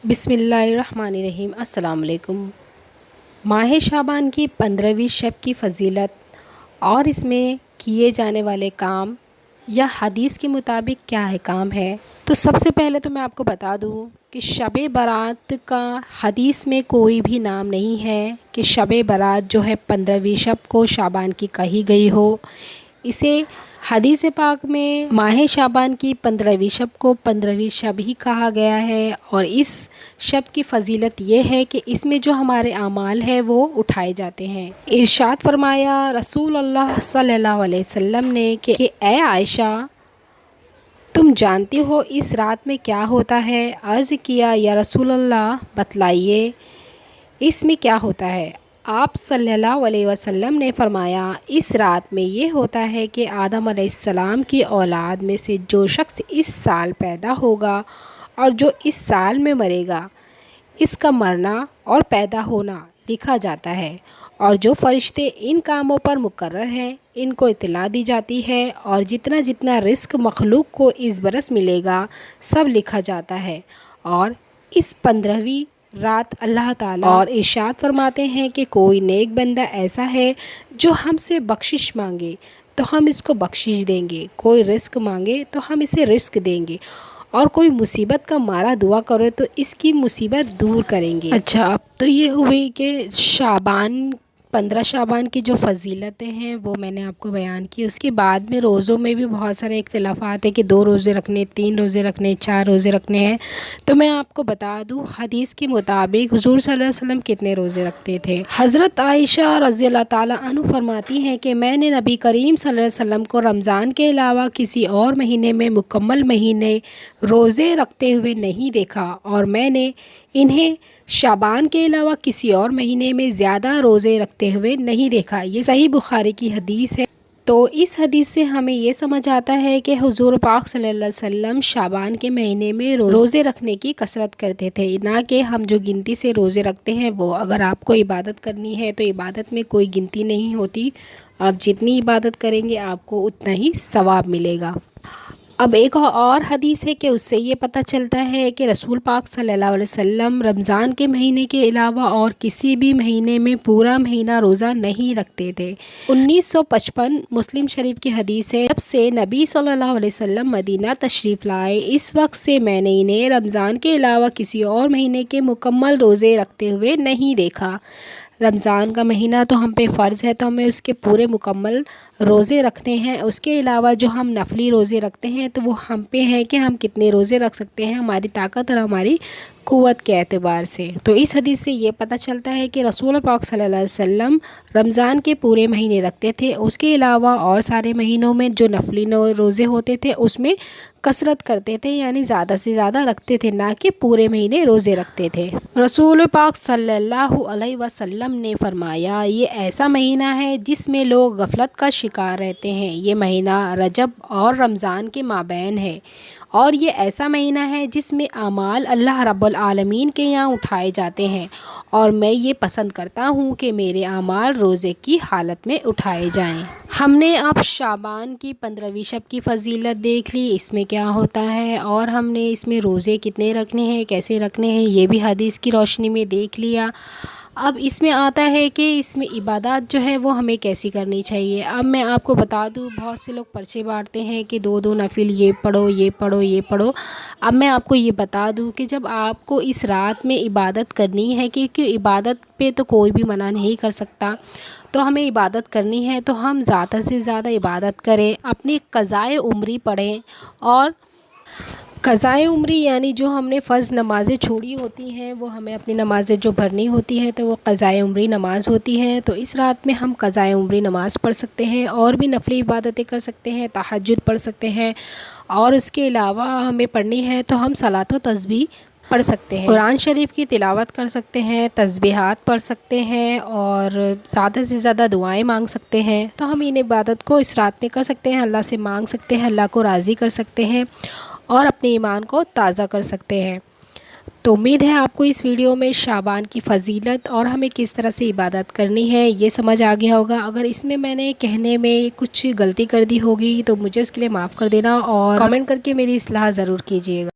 بسم اللہ الرحمن الرحیم۔ السلام علیکم۔ ماہ شعبان کی 15ویں شب کی فضیلت اور اس میں کیے جانے والے کام یا حدیث کے مطابق کیا احکام ہے، تو سب سے پہلے تو میں آپ کو بتا دوں کہ شب برات کا حدیث میں کوئی بھی نام نہیں ہے کہ شب برات جو ہے 15ویں شب کو شعبان کی کہی گئی ہو۔ اسے حدیث پاک میں ماہ شعبان کی 15ویں شب کو 15ویں شب ہی کہا گیا ہے، اور اس شب کی فضیلت یہ ہے کہ اس میں جو ہمارے اعمال ہیں وہ اٹھائے جاتے ہیں۔ ارشاد فرمایا رسول اللہ صلی اللہ علیہ وسلم نے کہ اے عائشہ، تم جانتی ہو اس رات میں کیا ہوتا ہے؟ عرض کیا یا رسول اللہ بتلائیے، اس میں کیا ہوتا ہے؟ آپ صلی اللہ علیہ وسلم نے فرمایا اس رات میں یہ ہوتا ہے کہ آدم علیہ السلام کی اولاد میں سے جو شخص اس سال پیدا ہوگا اور جو اس سال میں مرے گا، اس کا مرنا اور پیدا ہونا لکھا جاتا ہے، اور جو فرشتے ان کاموں پر مقرر ہیں ان کو اطلاع دی جاتی ہے، اور جتنا جتنا رزق مخلوق کو اس برس ملے گا سب لکھا جاتا ہے۔ اور اس 15ویں رات اللہ تعالیٰ اور ارشاد فرماتے ہیں کہ کوئی نیک بندہ ایسا ہے جو ہم سے بخشش مانگے تو ہم اس کو بخشش دیں گے، کوئی رزق مانگے تو ہم اسے رزق دیں گے، اور کوئی مصیبت کا مارا دعا کرے تو اس کی مصیبت دور کریں گے۔ اچھا، اب تو یہ ہوئی کہ 15 شعبان کی جو فضیلتیں ہیں وہ میں نے آپ کو بیان کی۔ اس کے بعد میں روزوں میں بھی بہت سارے اختلافات ہیں کہ 2 روزے رکھنے، 3 روزے رکھنے، 4 روزے رکھنے ہیں۔ تو میں آپ کو بتا دوں حدیث کے مطابق حضور صلی اللہ علیہ وسلم کتنے روزے رکھتے تھے۔ حضرت عائشہ رضی اللہ تعالیٰ عنہ فرماتی ہیں کہ میں نے نبی کریم صلی اللہ علیہ وسلم کو رمضان کے علاوہ کسی اور مہینے میں مکمل مہینے روزے رکھتے ہوئے نہیں دیکھا، اور میں نے انہیں شعبان کے علاوہ کسی اور مہینے میں زیادہ روزے رکھتے ہوئے نہیں دیکھا۔ یہ صحیح بخاری کی حدیث ہے۔ تو اس حدیث سے ہمیں یہ سمجھ آتا ہے کہ حضور پاک صلی اللہ علیہ وسلم شعبان کے مہینے میں روزے رکھنے کی کثرت کرتے تھے، نہ کہ ہم جو گنتی سے روزے رکھتے ہیں وہ۔ اگر آپ کو عبادت کرنی ہے تو عبادت میں کوئی گنتی نہیں ہوتی، آپ جتنی عبادت کریں گے آپ کو اتنا ہی ثواب ملے گا۔ اب ایک اور حدیث ہے کہ اس سے یہ پتہ چلتا ہے کہ رسول پاک صلی اللہ علیہ وسلم رمضان کے مہینے کے علاوہ اور کسی بھی مہینے میں پورا مہینہ روزہ نہیں رکھتے تھے۔ 1955 مسلم شریف کی حدیث ہے، جب سے نبی صلی اللہ علیہ وسلم مدینہ تشریف لائے اس وقت سے میں نے انہیں رمضان کے علاوہ کسی اور مہینے کے مکمل روزے رکھتے ہوئے نہیں دیکھا۔ رمضان کا مہینہ تو ہم پہ فرض ہے تو ہمیں اس کے پورے مکمل روزے رکھنے ہیں۔ اس کے علاوہ جو ہم نفلی روزے رکھتے ہیں تو وہ ہم پہ ہے کہ ہم کتنے روزے رکھ سکتے ہیں، ہماری طاقت اور ہماری قوت کے اعتبار سے۔ تو اس حدیث سے یہ پتہ چلتا ہے کہ رسول پاک صلی اللہ علیہ وسلم رمضان کے پورے مہینے رکھتے تھے، اس کے علاوہ اور سارے مہینوں میں جو نفلی روزے ہوتے تھے اس میں کثرت کرتے تھے، یعنی زیادہ سے زیادہ رکھتے تھے، نہ کہ پورے مہینے روزے رکھتے تھے۔ رسول پاک صلی اللہ علیہ وسلم نے فرمایا یہ ایسا مہینہ ہے جس میں لوگ غفلت کا شکار رہتے ہیں، یہ مہینہ رجب اور رمضان کے مابین ہے، اور یہ ایسا مہینہ ہے جس میں اعمال اللہ رب العالمین کے یہاں اٹھائے جاتے ہیں، اور میں یہ پسند کرتا ہوں کہ میرے اعمال روزے کی حالت میں اٹھائے جائیں۔ ہم نے اب شعبان کی 15ویں شب کی فضیلت دیکھ لی، اس میں کیا ہوتا ہے، اور ہم نے اس میں روزے کتنے رکھنے ہیں، کیسے رکھنے ہیں، یہ بھی حدیث کی روشنی میں دیکھ لیا۔ اب اس میں آتا ہے کہ اس میں عبادات جو ہے وہ ہمیں کیسی کرنی چاہیے۔ اب میں آپ کو بتا دوں بہت سے لوگ پرچے بانٹتے ہیں کہ 2 نفل یہ پڑھو، یہ پڑھو، یہ پڑھو۔ اب میں آپ کو یہ بتا دوں کہ جب آپ کو اس رات میں عبادت کرنی ہے، کیونکہ عبادت پہ تو کوئی بھی منع نہیں کر سکتا، تو ہمیں عبادت کرنی ہے تو ہم زیادہ سے زیادہ عبادت کریں، اپنی قضائے عمری پڑھیں، اور قضائے عمری یعنی جو ہم نے فرض نمازیں چھوڑی ہوتی ہیں وہ ہمیں اپنی نمازیں جو بھرنی ہوتی ہیں تو وہ قضائے عمری نماز ہوتی ہے۔ تو اس رات میں ہم قضائے عمری نماز پڑھ سکتے ہیں، اور بھی نفلی عبادتیں کر سکتے ہیں، تہجد پڑھ سکتے ہیں، اور اس کے علاوہ ہمیں پڑھنی ہے تو ہم صلاۃ و تسبیح پڑھ سکتے ہیں، قرآن شریف کی تلاوت کر سکتے ہیں، تسبیحات پڑھ سکتے ہیں، اور زیادہ سے زیادہ دعائیں مانگ سکتے ہیں۔ تو ہم ان عبادت کو اس رات میں کر سکتے ہیں، اللہ سے مانگ سکتے ہیں، اللہ کو راضی کر سکتے ہیں، اور اپنے ایمان کو تازہ کر سکتے ہیں۔ تو امید ہے آپ کو اس ویڈیو میں شعبان کی فضیلت اور ہمیں کس طرح سے عبادت کرنی ہے یہ سمجھ آ گیا ہوگا۔ اگر اس میں نے کہنے میں کچھ غلطی کر دی ہوگی تو مجھے اس کے لیے معاف کر دینا، اور کامنٹ کر کے میری اصلاح ضرور کیجیے گا۔